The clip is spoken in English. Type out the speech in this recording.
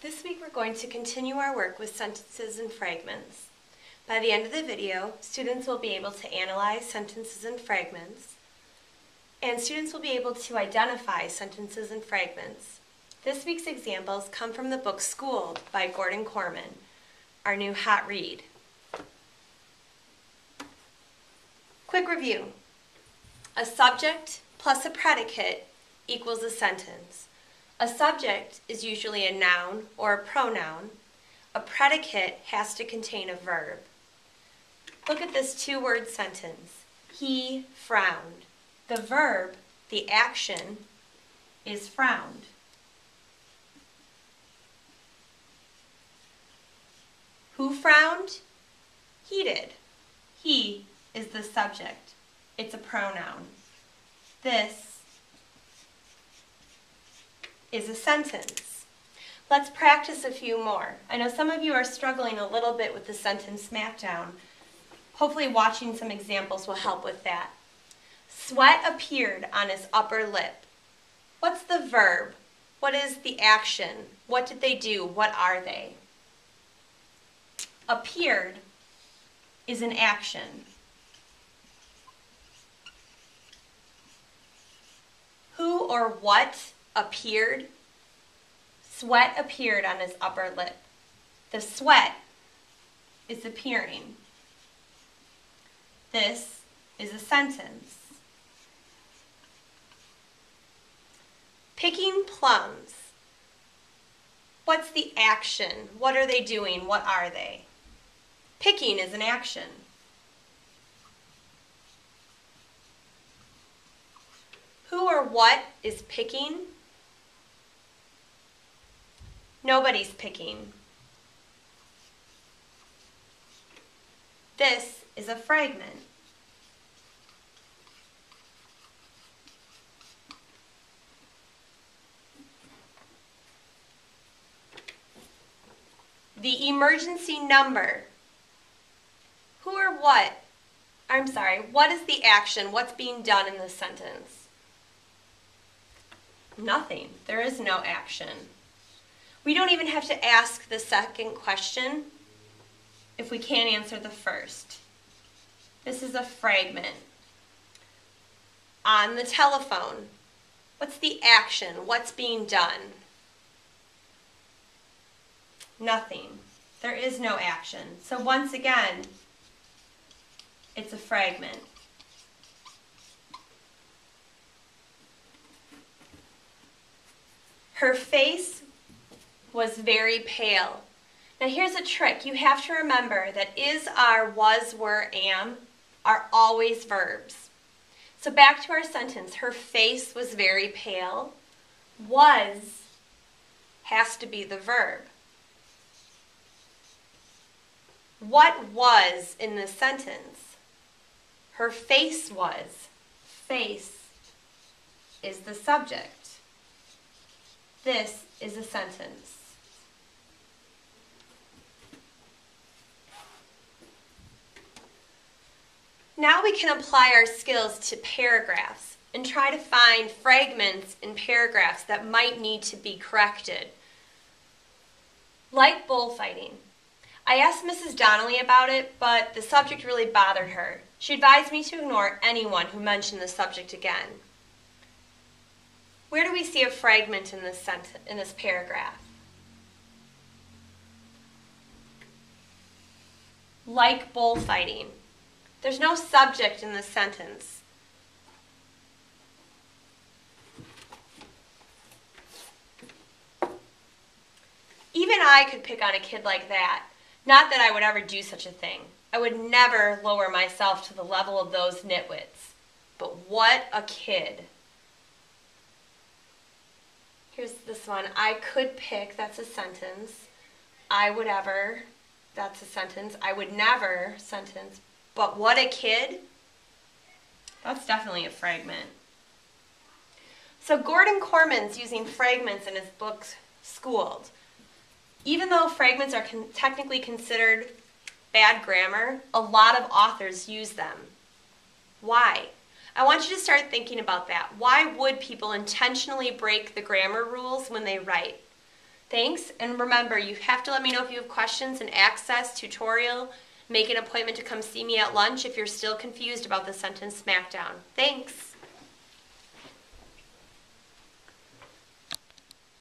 This week we're going to continue our work with sentences and fragments. By the end of the video, students will be able to analyze sentences and fragments, and students will be able to identify sentences and fragments. This week's examples come from the book Schooled by Gordon Korman, our new hot read. Quick review. A subject plus a predicate equals a sentence. A subject is usually a noun or a pronoun. A predicate has to contain a verb. Look at this two-word sentence. He frowned. The verb, the action, is frowned. Who frowned? He did. He is the subject. It's a pronoun. This is a sentence. Let's practice a few more. I know some of you are struggling a little bit with the sentence smackdown. Hopefully watching some examples will help with that. Sweat appeared on his upper lip. What's the verb? What is the action? What did they do? What are they? Appeared is an action. Who or what appeared? Sweat appeared on his upper lip. The sweat is appearing. This is a sentence. Picking plums. What's the action? What are they doing? What are they? Picking is an action. Who or what is picking? Nobody's picking. This is a fragment. The emergency number. Who or what? What is the action? What's being done in this sentence? Nothing. There is no action. We don't even have to ask the second question if we can't answer the first. This is a fragment. On the telephone. What's the action? What's being done? Nothing. There is no action. So once again, it's a fragment. Her face was very pale. Now here's a trick. You have to remember that is, are, was, were, am are always verbs. So back to our sentence. Her face was very pale. Was has to be the verb. What was in this sentence? Her face was. Face is the subject. This is a sentence. Now we can apply our skills to paragraphs and try to find fragments in paragraphs that might need to be corrected. Like bullfighting. I asked Mrs. Donnelly about it, but the subject really bothered her. She advised me to ignore anyone who mentioned the subject again. Where do we see a fragment in this paragraph? Like bullfighting. There's no subject in this sentence. Even I could pick on a kid like that. Not that I would ever do such a thing. I would never lower myself to the level of those nitwits. But what a kid. Here's this one. I could pick, that's a sentence. I would ever, that's a sentence. I would never, sentence. But what a kid? That's definitely a fragment. So Gordon Korman's using fragments in his book Schooled. Even though fragments are technically considered bad grammar, a lot of authors use them. Why? I want you to start thinking about that. Why would people intentionally break the grammar rules when they write? Thanks, and remember, you have to let me know if you have questions and access, tutorial, make an appointment to come see me at lunch if you're still confused about the sentence smackdown. Thanks.